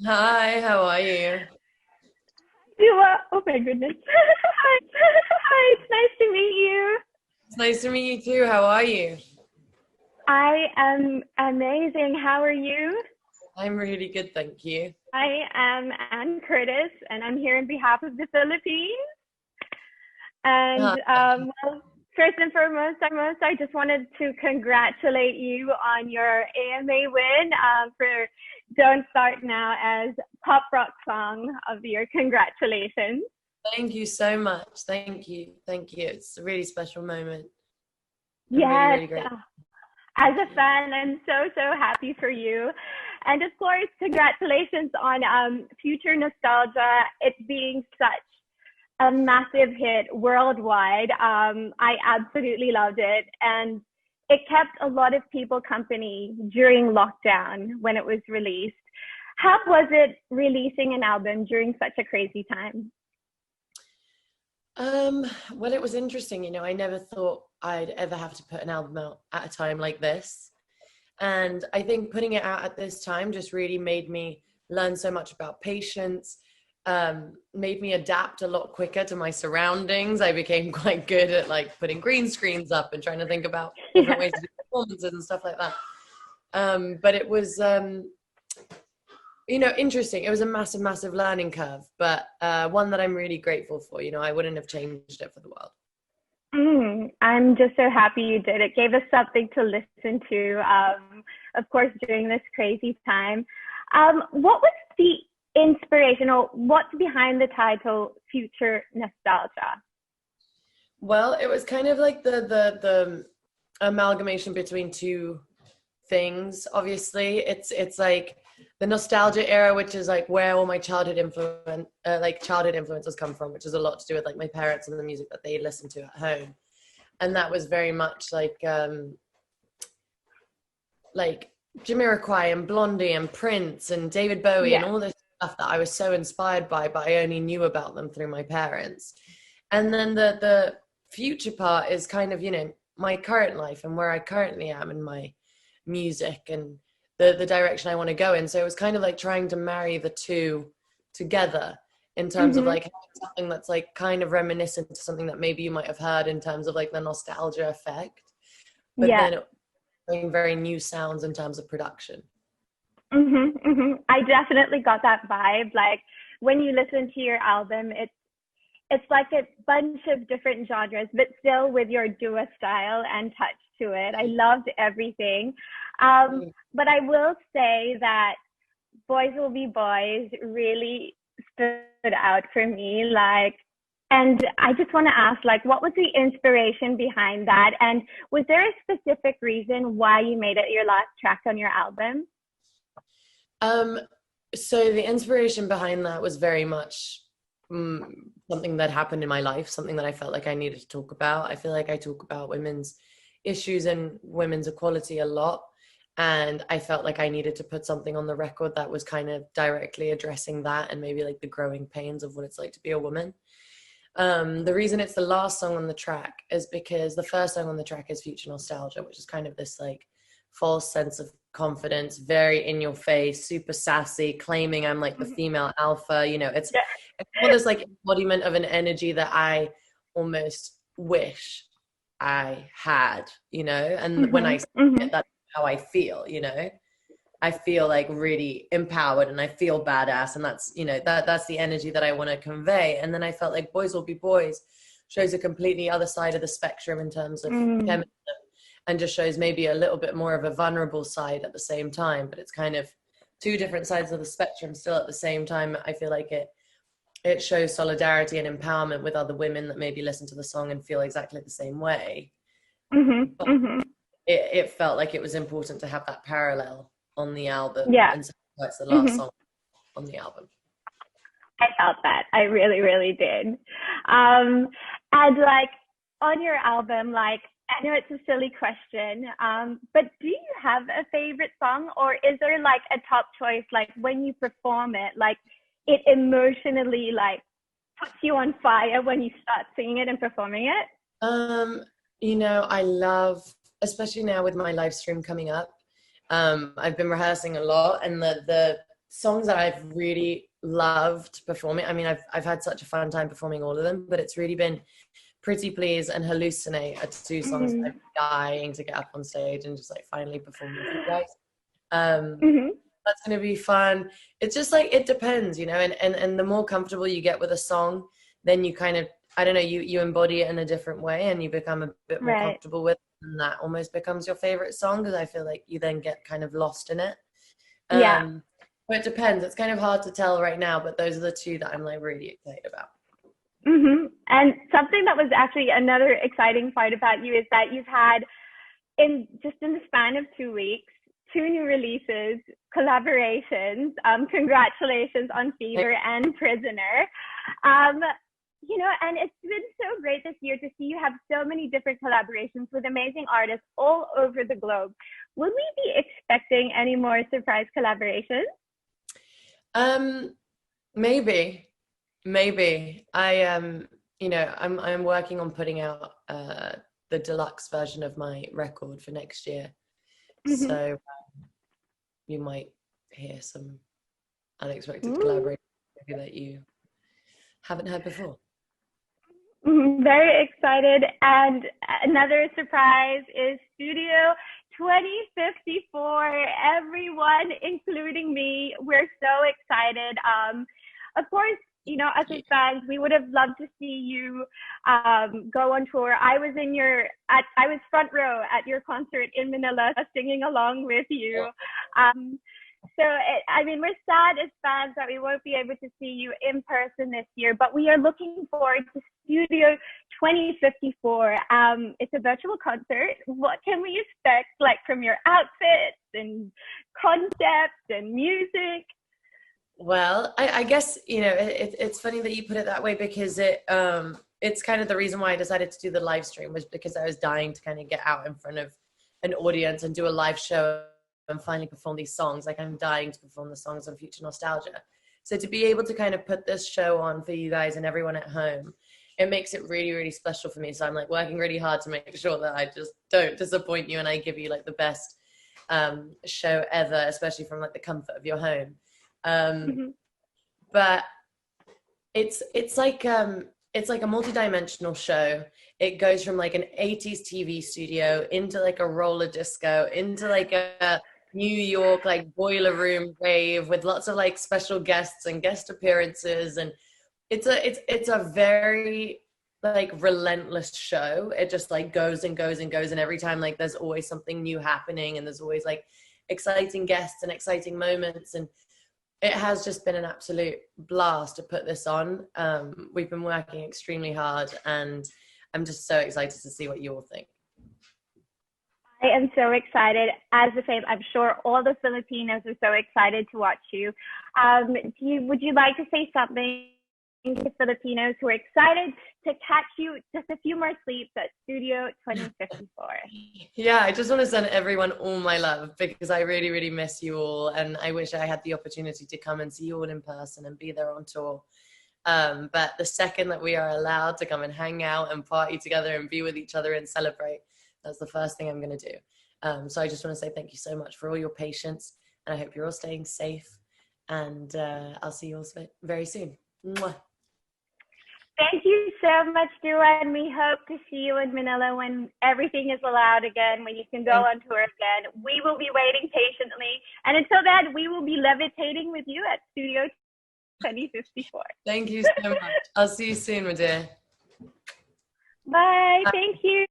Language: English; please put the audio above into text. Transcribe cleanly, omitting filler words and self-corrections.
Hi, how are you? Oh my goodness. Hi. Hi, it's nice to meet you. It's nice to meet you too. How are you? I am amazing. How are you? I'm really good, thank you. I am Anne Curtis, and I'm here on behalf of the Philippines. And Hi. well, first and foremost, I just wanted to congratulate you on your AMA win for Don't Start Now as Pop Rock Song of the Year. Congratulations. Thank you so much. Thank you. Thank you. It's a really special moment. I'm really, Yes, really great. as a fan, I'm so happy for you. And of course, congratulations on Future Nostalgia, it being such a massive hit worldwide. I absolutely loved it. And it kept a lot of people company during lockdown when it was released. How was it releasing an album during such a crazy time? Well, it was interesting, I never thought I'd ever have to put an album out at a time like this. And I think putting it out at this time just really made me learn so much about patience, made me adapt a lot quicker to my surroundings. I became quite good at like putting green screens up and trying to think about different Yeah. ways to do performances and stuff like that. But it was, interesting. It was a massive, massive learning curve, but one that I'm really grateful for. I wouldn't have changed it for the world. I'm just so happy you did. It gave us something to listen to, of course, during this crazy time. What was the inspiration or what's behind the title Future Nostalgia? Well, it was kind of like the amalgamation between two things. Obviously, it's like the nostalgia era, which is like where all my childhood influences come from, which is a lot to do with like my parents and the music that they listened to at home. And that was very much like Jamiroquai and Blondie and Prince and David Bowie and Yeah. all this stuff that I was so inspired by, but I only knew about them through my parents. And then the future part is kind of, my current life and where I currently am in my music and the direction I want to go in. So it was kind of like trying to marry the two together in terms of Mm-hmm. like something that's like kind of reminiscent to something that maybe you might have heard in terms of like the nostalgia effect, but Yeah. then bring very new sounds in terms of production. I definitely got that vibe. Like when you listen to your album, it's like a bunch of different genres, but still with your Dua style and touch to it. I loved everything. But I will say that Boys Will Be Boys really stood out for me. And I just want to ask, like, what was the inspiration behind that? And was there a specific reason why you made it your last track on your album? Um, so the inspiration behind that was very much something that happened in my life, something that I felt like I needed to talk about. I feel like I talk about women's issues and women's equality a lot. And I felt like I needed to put something on the record that was kind of directly addressing that and maybe like the growing pains of what it's like to be a woman. The reason it's the last song on the track is because the first song on the track is Future Nostalgia, which is kind of this like false sense of confidence, very in your face, super sassy, claiming I'm like the female alpha. Yeah. It's more this like embodiment of an energy that I almost wish I had, and when I Mhm. say it, Mhm. that's how I feel. I feel like really empowered and I feel badass, and that's the energy that I want to convey. And then I felt like Boys Will Be Boys shows a completely other side of the spectrum in terms of Mm. feminism, and just shows maybe a little bit more of a vulnerable side at the same time, but it's kind of two different sides of the spectrum still at the same time. I feel like it shows solidarity and empowerment with other women that maybe listen to the song and feel exactly the same way, Mhm. but Mhm. it felt like it was important to have that parallel on the album, Yeah. and so that's the last Mhm. song on the album. I felt that. I really, really did. Um, and like on your album, like I know it's a silly question, but do you have a favorite song, or is there like a top choice? Like when you perform it, like it emotionally like puts you on fire when you start singing it and performing it. Um, I love, especially now with my live stream coming up. I've been rehearsing a lot, and the songs that I've really loved performing. I mean, I've had such a fun time performing all of them, but it's really been Pretty Please and Hallucinate are two songs that Mm-hmm. I'm dying to get up on stage and just like finally perform with you guys. Um, Mm-hmm. that's going to be fun. It's just like, it depends, you know, and the more comfortable you get with a song, then you kind of, I don't know, you embody it in a different way and you become a bit more Right. comfortable with it, and that almost becomes your favorite song because I feel like you then get kind of lost in it. Yeah. Um, but it depends. It's kind of hard to tell right now, but those are the two that I'm like really excited about. Mm-hmm. And something that was actually another exciting part about you is that you've had in the span of 2 weeks, two new releases, collaborations. Congratulations on Fever and Prisoner. Um, and it's been so great this year to see you have so many different collaborations with amazing artists all over the globe. Will we be expecting any more surprise collaborations? Um, maybe. I'm working on putting out the deluxe version of my record for next year. Mm-hmm. So you might hear some unexpected Ooh. collaboration that you haven't heard before. Very excited. And another surprise is Studio 2054. Everyone, including me, we're so excited. Of course, us as fans, we would have loved to see you go on tour. I was front row at your concert in Manila, singing along with you. Um, we're sad as fans that we won't be able to see you in person this year, but we are looking forward to Studio 2054. It's a virtual concert. What can we expect, like, from your outfits and concepts and music? Well, I guess, it's funny that you put it that way because it's kind of the reason why I decided to do the live stream was because I was dying to kind of get out in front of an audience and do a live show and finally perform these songs. Like, I'm dying to perform the songs on Future Nostalgia. So to be able to kind of put this show on for you guys and everyone at home, it makes it really, really special for me. So I'm like working really hard to make sure that I just don't disappoint you and I give you like the best show ever, especially from like the comfort of your home. Mm-hmm. But it's like a multi-dimensional show. It goes from like an 80s TV studio into like a roller disco, into like a New York like boiler room rave with lots of like special guests and guest appearances, and it's a very like relentless show. It just like goes and goes and goes, and every time like there's always something new happening, and there's always like exciting guests and exciting moments, and it has just been an absolute blast to put this on. We've been working extremely hard, and I'm just so excited to see what you all think. I am so excited. As the same, I'm sure all the Filipinos are so excited to watch you. Would you like to say something to Filipinos who are excited to catch you just a few more sleeps at Studio 2054? Yeah, I just want to send everyone all my love because I really, really miss you all. And I wish I had the opportunity to come and see you all in person and be there on tour. But the second that we are allowed to come and hang out and party together and be with each other and celebrate, that's the first thing I'm going to do. So I just want to say thank you so much for all your patience. And I hope you're all staying safe. And I'll see you all very soon. Mwah. Thank you so much, Dua, and we hope to see you in Manila when everything is allowed again, when you can go on tour again. We will be waiting patiently. And until then, we will be levitating with you at Studio 2054. Thank you so much. I'll see you soon, my dear. Bye. Thank you.